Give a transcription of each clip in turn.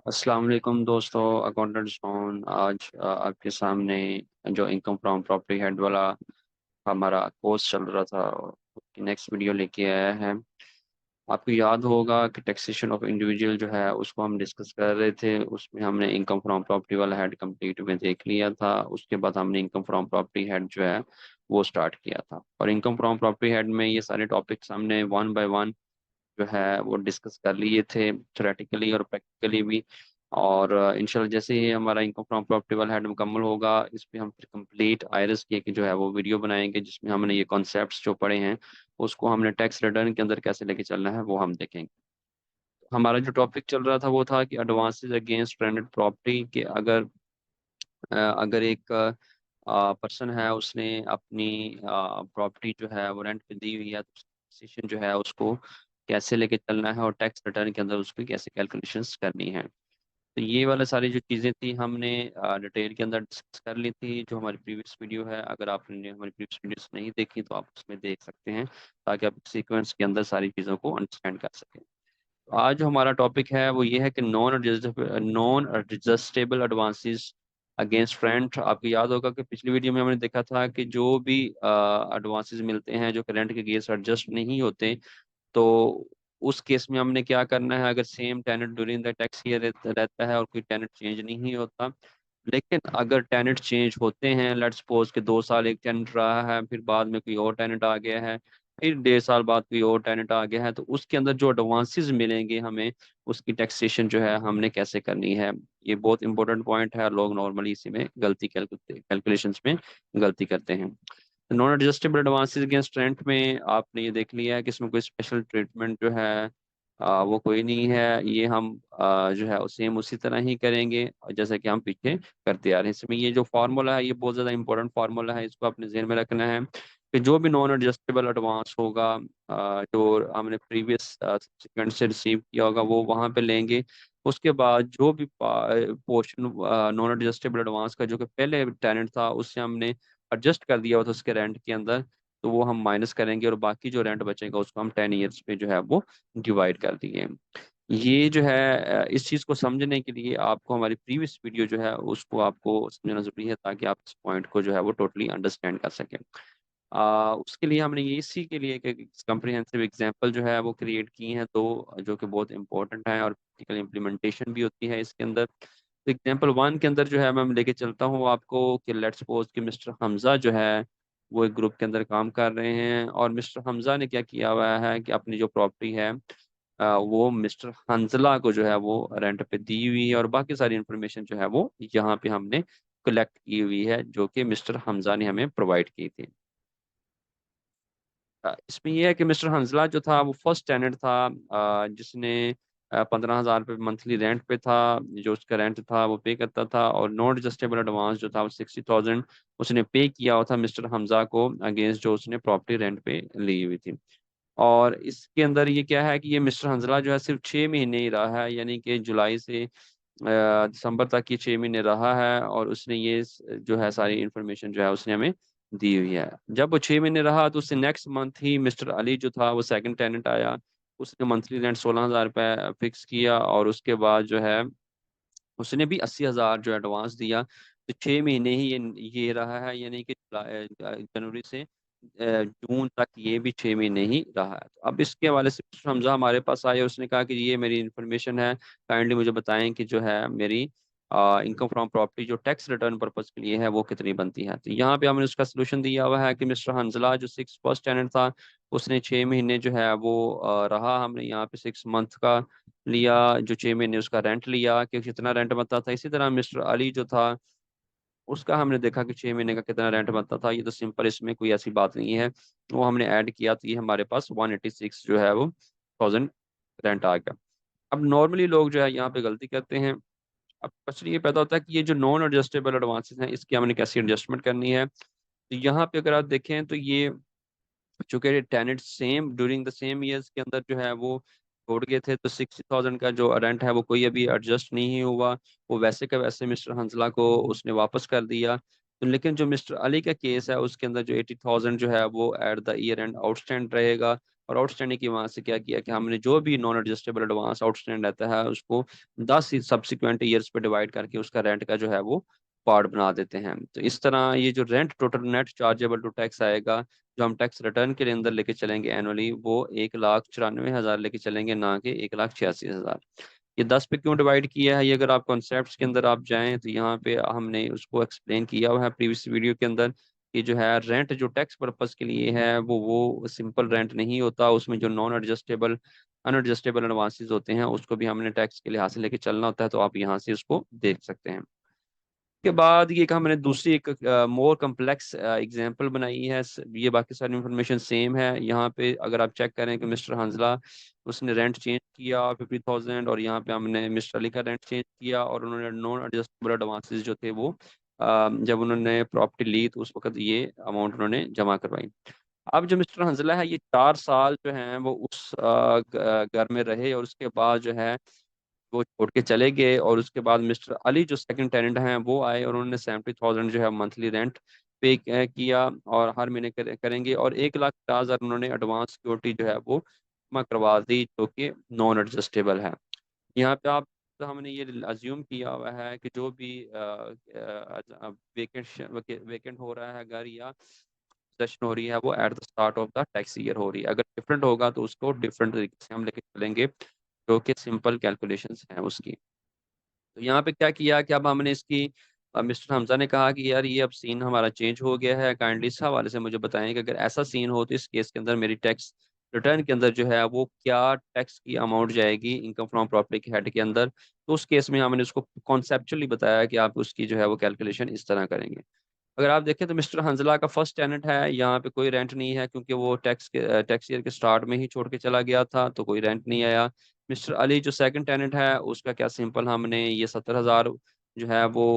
अस्सलाम वालेकुम दोस्तों। अकाउंटेंट जोन आज आपके सामने जो इनकम फ्रॉम प्रॉपर्टी हेड वाला हमारा कोर्स चल रहा था उसकी नेक्स्ट वीडियो लेके आया है। आपको याद होगा कि टैक्सेशन ऑफ इंडिविजुअल जो है उसको हम डिस्कस कर रहे थे। उसमें हमने इनकम फ्रॉम प्रॉपर्टी वाला हेड कंप्लीट में देख लिया था। उसके बाद हमने इनकम फ्रॉम प्रॉपर्टी हेड जो है वो स्टार्ट किया था, और इनकम फ्रॉम प्रॉपर्टी हेड में ये सारे टॉपिक्स हमने वन बाय वन जो है वो डिस्कस कर लिए थे, थ्योरेटिकली और प्रैक्टिकली भी। और इंशाल्लाह जैसे ही हमारा इनकम फ्रॉम प्रॉपर्टी वाला हेड मुकम्मल होगा, इस पे हम फिर कंप्लीट आयरस की जो है वो वीडियो बनाएंगे, जिसमें हमने ये कॉन्सेप्ट्स जो पढ़े हैं उसको हमने टैक्स रिटर्न के अंदर कैसे लेके चलना है वो हम देखेंगे। हमारा जो टॉपिक चल रहा था वो था कि एडवांसेस अगेंस्ट रेंटेड प्रॉपर्टी के अगर एक पर्सन है, उसने अपनी प्रॉपर्टी जो है वो रेंट पे दी हुई है, तो डिसीजन जो है उसको कैसे लेके चलना है और टैक्स रिटर्न के अंदर उसकी कैसे कैलकुलेशंस करनी है। तो ये वाला सारी जो चीज़ें थी हमने डिटेल के अंदर डिस्कस कर ली थी, जो हमारी प्रीवियस वीडियो है। अगर आपने हमारी प्रीवियस वीडियोस नहीं देखी तो आप उसमें देख सकते हैं, ताकि आप सीक्वेंस के अंदर सारी चीज़ों को अंडरस्टैंड कर सकें। तो आज जो हमारा टॉपिक है वो ये है कि non adjustable advances against rent. आपको याद होगा कि पिछली वीडियो में हमने देखा था कि जो भी एडवांसेस मिलते हैं जो कि रेंट के अगेंस्ट एडजस्ट नहीं होते, तो उस केस में हमने क्या करना है। अगर same tenant during the tax year रहता है और कोई टेनेंट चेंज नहीं होता, लेकिन अगर टेनेंट चेंज होते हैं, लेट्स सपोज कि 2 साल एक टेनेंट रहा है, फिर बाद में कोई और टेनेंट आ गया है, फिर 1.5 साल बाद कोई और टेनेंट आ गया है, तो उसके अंदर जो एडवांसेस मिलेंगे हमें, उसकी टैक्सेशन जो है हमने कैसे करनी है। ये बहुत इंपॉर्टेंट पॉइंट है, लोग नॉर्मली इसी में गलती कैलकुलेशंस में गलती करते हैं। Non adjustable advances against rent में आपने ये देख लिया है कि इसमें कोई स्पेशल ट्रीटमेंट जो है वो कोई नहीं है। ये हम जो है सेम उसी तरह ही करेंगे जैसे कि हम पीछे करते आ रहे हैं। इसमें ये जो फार्मूला है ये बहुत ज़्यादा इंपॉर्टेंट फार्मूला है, इसको अपने जहन में रखना है कि जो भी नॉन एडजस्टेबल एडवांस होगा जो हमने प्रीवियस सब्सिक्वेंट से रिसीव किया होगा वो वहाँ पे लेंगे। उसके बाद जो भी पोर्शन नॉन एडजस्टेबल एडवांस का जो कि पहले टेनेंट था उससे हमने एडजस्ट कर दिया होता उसके रेंट के अंदर, तो वो हम माइनस करेंगे और बाकी जो रेंट बचेगा उसको हम 10 ईयर्स पे जो है वो डिवाइड कर दिए। ये जो है इस चीज़ को समझने के लिए आपको हमारी प्रीवियस वीडियो जो है उसको आपको समझना जरूरी है, ताकि आप इस पॉइंट को जो है वो टोटली अंडरस्टैंड कर सकें। उसके लिए हमने ये इसी के लिए एक कम्प्रिहेंसिव एग्जांपल जो है वो क्रिएट की हैं, तो जो कि बहुत इंपॉर्टेंट है और प्रैक्टिकल इम्प्लीमेंटेशन भी होती है इसके अंदर। तो एग्जांपल वन के अंदर जो है मैं लेके चलता हूँ आपको कि लेट्स सपोज कि मिस्टर हमजा जो है वो एक ग्रुप के अंदर काम कर रहे हैं, और मिस्टर हमजा ने क्या किया हुआ है कि अपनी जो प्रॉपर्टी है वो मिस्टर हंजला को जो है वो रेंट पे दी हुई है, और बाकी सारी इंफॉर्मेशन जो है वो यहाँ पे हमने कलेक्ट की हुई है, जो कि मिस्टर हमजा ने हमें प्रोवाइड की थी। इसमें यह है कि मिस्टर हंसला जो था वो फर्स्ट टेनेंट था, जिसने 15,000 रुपये मंथली रेंट पे था। जो उसका रेंट था वो पे करता था, और नॉन एडजस्टेबल एडवांस जो था वो 60,000 उसने पे किया हुआ था मिस्टर हमजा को अगेंस्ट जो उसने प्रॉपर्टी रेंट पे ली हुई थी। और इसके अंदर ये क्या है कि ये मिस्टर हंसला जो है सिर्फ 6 महीने ही रहा है, यानी कि जुलाई से दिसंबर तक ये 6 महीने रहा है, और उसने ये जो है सारी इंफॉर्मेशन जो है उसने हमें दी हुई है। जब वो 6 महीने रहा तो उससे नेक्स्ट मंथ ही मिस्टर अली जो था वो सेकंड टेनेंट आया। उसने मंथली रेंट 16,000 रुपये फिक्स किया, और उसके बाद जो है उसने भी 80,000 जो एडवांस दिया। तो 6 महीने ही ये रहा है, यानी कि जनवरी से जून तक ये भी 6 महीने ही रहा है। तो अब इसके हवाले से हमजा हमारे पास आया, उसने कहा कि ये मेरी इन्फॉर्मेशन है, काइंडली मुझे बताएं कि जो है मेरी इनकम फ्रॉम प्रॉपर्टी जो टैक्स रिटर्न पर्पज के लिए है वो कितनी बनती है। तो यहाँ पे हमने उसका सोल्यूशन दिया हुआ है कि मिस्टर हंजला जो सिक्स फर्स्ट टेनेंट था उसने 6 महीने जो है वो रहा। हमने यहाँ पे 6 मंथ का लिया, जो 6 महीने उसका रेंट लिया कि कितना रेंट बनता था। इसी तरह मिस्टर अली जो था उसका हमने देखा कि 6 महीने का कितना रेंट बनता था। ये तो सिंपल, इसमें कोई ऐसी बात नहीं है। वो हमने ऐड किया तो ये हमारे पास 186 जो है वो 1000 रेंट आ गया। अब नॉर्मली लोग जो है यहाँ पे गलती करते हैं। अब क्वेश्चन ये पैदा होता है कि ये जो नॉन एडजस्टेबल एडवांसेस हैं इसकी हमने कैसी एडजस्टमेंट करनी है। तो यहाँ पे अगर आप देखें तो ये चूंकि tenant same during the same years के अंदर जो है वो छोड़ गए थे, तो 60,000 का जो रेंट है वो कोई अभी एडजस्ट नहीं हुआ। वो वैसे का वैसे मिस्टर हंसला को उसने वापस कर दिया। तो लेकिन जो मिस्टर अली का केस है उसके अंदर जो 80,000 जो है वो at the year and outstand रहेगा। और आउटस्टैंडिंग की वहां से क्या किया कि हमने जो भी नॉन एडजस्टेबल एडवांस आउटस्टैंड रहता है उसको 10 सब्सिक्वेंट ईयर्स पे डिवाइड करके उसका रेंट का जो है वो पार्ट बना देते हैं। तो इस तरह ये जो rent total net chargeable to tax आएगा, जो हम टैक्स रिटर्न के अंदर लेके चलेंगे एनुअली, वो 1,94,000 लेके चलेंगे, ना कि 1,86,000। ये 10 पे क्यों डिवाइड किया है, ये अगर आप कॉन्सेप्ट्स के अंदर आप जाएं तो यहाँ पे हमने उसको एक्सप्लेन किया हुआ है प्रीवियस वीडियो के अंदर कि जो है रेंट जो टैक्स पर्पस के लिए है वो सिंपल रेंट नहीं होता, उसमें जो नॉन एडजस्टेबल अनएडजस्टेबल एडवांसेस होते हैं उसको भी हमने टैक्स के लिहाज से लेके चलना होता है। तो आप यहाँ से उसको देख सकते हैं। के बाद ये हमने दूसरी एक मोर कम्प्लेक्स एग्जांपल बनाई है। ये बाकी सारी इंफॉर्मेशन सेम है। यहाँ पे अगर आप चेक करें कि मिस्टर हंजला उसने रेंट चेंज किया 50,000, और यहाँ पे हमने मिस्टर अली का रेंट चेंज किया, और उन्होंने नॉन एडजस्टेबल एडवांसेस जो थे वो जब उन्होंने प्रॉपर्टी ली तो उस वक्त ये अमाउंट उन्होंने जमा करवाई। अब जो मिस्टर हंजला है ये 4 साल जो है वो उस घर में रहे, और उसके बाद जो है वो छोड़ के चले गए। और उसके बाद मिस्टर अली जो सेकंड टेनेंट हैं वो आए, और उन्होंने 70,000 जो है मंथली रेंट पे किया, और हर महीने करेंगे, और 1,50,000 उन्होंने एडवांस सिक्योरिटी जो है वो जमा करवा दी, जो कि नॉन एडजस्टेबल है। यहाँ पे आप तो हमने ये अज्यूम किया हुआ है कि जो भी वेकेंट वेकेंट हो रहा है घर, या पोजेशन हो रही है, वो at the start of the tax year हो रही है। अगर डिफरेंट होगा तो उसको डिफरेंट तरीके से हम लेके चलेंगे, जो कि सिंपल कैलकुलेशंस हैं उसकी। तो यहाँ पे क्या किया कि अब हमने इसकी मिस्टर हमजा ने कहा कि यार ये अब सीन हमारा चेंज हो गया है, काइंडली इस हवाले से मुझे बताएं कि अगर ऐसा सीन हो तो इस केस के अंदर मेरी टैक्स रिटर्न के अंदर जो है वो क्या टैक्स की अमाउंट जाएगी इनकम फ्रॉम प्रॉपर्टी के हेड के अंदर। तो उस केस में हमने उसको कॉन्सेप्चुअली बताया कि आप उसकी जो है वो कैलकुलेशन इस तरह करेंगे। अगर आप देखें तो मिस्टर हंजला का फर्स्ट टेनेंट है, यहाँ पे कोई रेंट नहीं है क्योंकि वो टैक्स ईयर के स्टार्ट में ही छोड़ के चला गया था, तो कोई रेंट नहीं आया। मिस्टर अली जो सेकंड टेनेंट है उसका क्या सिंपल हमने ये 70,000 जो है वो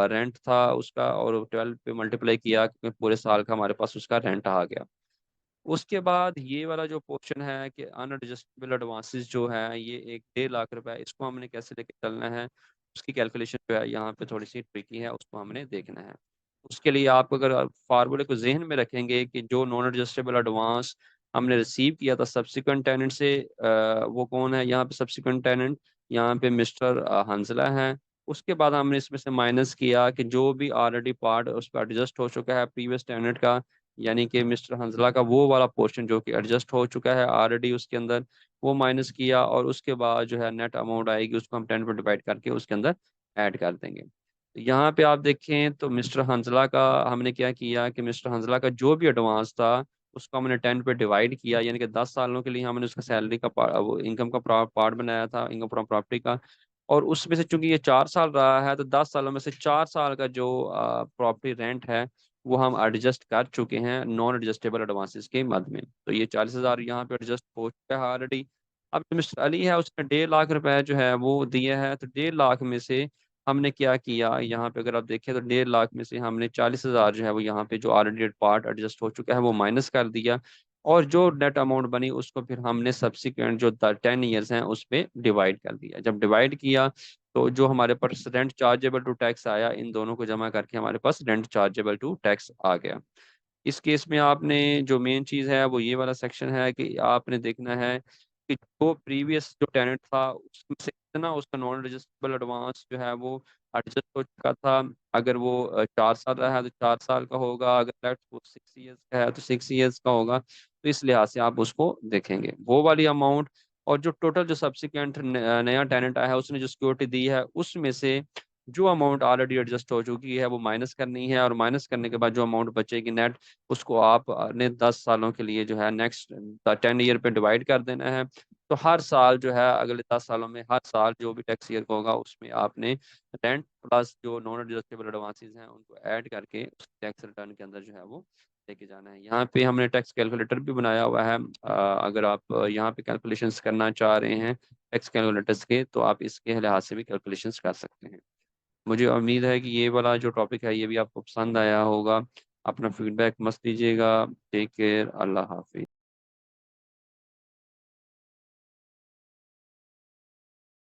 रेंट था उसका, और 12 पे मल्टीप्लाई किया क्योंकि पूरे साल का हमारे पास उसका रेंट आ गया। उसके बाद ये वाला जो पोर्शन है कि अनएडजस्टेबल एडवांसेस जो है ये 1.5 लाख रुपए, इसको हमने कैसे लेके चलना है, उसकी कैलकुलेशन जो है यहाँ पे थोड़ी सी ट्रिकी है, उसको हमने देखना है। उसके लिए आप अगर फार्मूले को जहन में रखेंगे कि जो नॉन एडजस्टेबल एडवांस हमने रिसीव किया था सब्सिक्वेंट टेनेंट से, वो कौन है यहाँ पे सब्सिक्वेंट टेनेंट, यहाँ पे मिस्टर हंसला है। उसके बाद हमने इसमें से माइनस किया कि जो भी ऑलरेडी पार्ट उस पर एडजस्ट हो चुका है प्रीवियस टेनेंट का, यानी कि मिस्टर हंसला का वो वाला पोर्शन जो कि एडजस्ट हो चुका है ऑलरेडी उसके अंदर, वो माइनस किया, और उसके बाद जो है नेट अमाउंट आएगी उसको हम 10 पर डिवाइड करके उसके अंदर ऐड कर देंगे। तो यहाँ पे आप देखें तो मिस्टर हंसला का हमने क्या किया कि मिस्टर हंसला का जो भी एडवांस था उसको हमने 10 पे डिवाइड किया, यानी कि 10 सालों के लिए हमने उसका सैलरी का वो इनकम का पार्ट बनाया था, इनकम फ्रॉम प्रॉपर्टी का। और उसमें से चूंकि ये 4 साल रहा है तो 10 सालों में से 4 साल का जो प्रॉपर्टी रेंट है वो हम एडजस्ट कर चुके हैं नॉन एडजस्टेबल एडवांसेस के मद में। तो ये 40,000 यहाँ पे एडजस्ट हो चुका है ऑलरेडी। अब जो मिस्टर अली है उसने 1.5 लाख रुपए जो है वो दिए हैं, तो 1.5 लाख में से हमने क्या किया, यहाँ पे अगर आप देखें तो 1.5 लाख में से हमने 40,000 जो है वो यहाँ पे जो ऑलरेडी पार्ट एडजस्ट हो चुका है वो माइनस कर दिया, और जो नेट अमाउंट बनी उसको फिर हमने सब्सिक्वेंट जो 10 ईयर्स हैं उस पर डिवाइड कर दिया। जब डिवाइड किया तो जो हमारे पास रेंट चार्जेबल टू टैक्स आया, इन दोनों को जमा करके हमारे पास रेंट चार्जेबल टू टैक्स आ गया। इस केस में आपने जो मेन चीज़ है वो ये वाला सेक्शन है कि आपने देखना है कि जो प्रीवियस जो टेनेंट था उसमें से कितना उसका नॉन रजिस्टेबल एडवांस जो है वो एडजस्ट हो चुका था। अगर वो 4 साल रहा है तो 4 साल का होगा, अगर लेट्स वो 6 ईयर्स का है तो 6 ईयर्स का होगा। तो इस लिहाज से आप उसको देखेंगे वो वाली अमाउंट। और जो टोटल जो सब्सिक्वेंट नया टेनेंट आया है उसने जो सिक्योरिटी दी है उसमें से जो अमाउंट ऑलरेडी एडजस्ट हो चुकी है वो माइनस करनी है, और माइनस करने के बाद जो अमाउंट बचेगी नेट उसको आपने 10 सालों के लिए जो है नेक्स्ट 10 ईयर पे डिवाइड कर देना है। तो हर साल जो है अगले 10 सालों में हर साल जो भी टैक्स ईयर का होगा उसमें आपने रेंट प्लस जो नॉन एडजस्टेबल एडवांसेस हैं उनको ऐड करके टैक्स रिटर्न के अंदर जो है वो लेके जाना है। यहाँ पे हमने टैक्स कैलकुलेटर भी बनाया हुआ है। अगर आप यहाँ पे कैलकुलेशंस करना चाह रहे हैं टैक्स कैलकुलेटर्स के, तो आप इसके लिहाज से भी कैलकुलेशंस कर सकते हैं। मुझे उम्मीद है कि ये वाला जो टॉपिक है ये भी आपको पसंद आया होगा। अपना फीडबैक मत दीजिएगा। टेक केयर, अल्लाह हाफिज।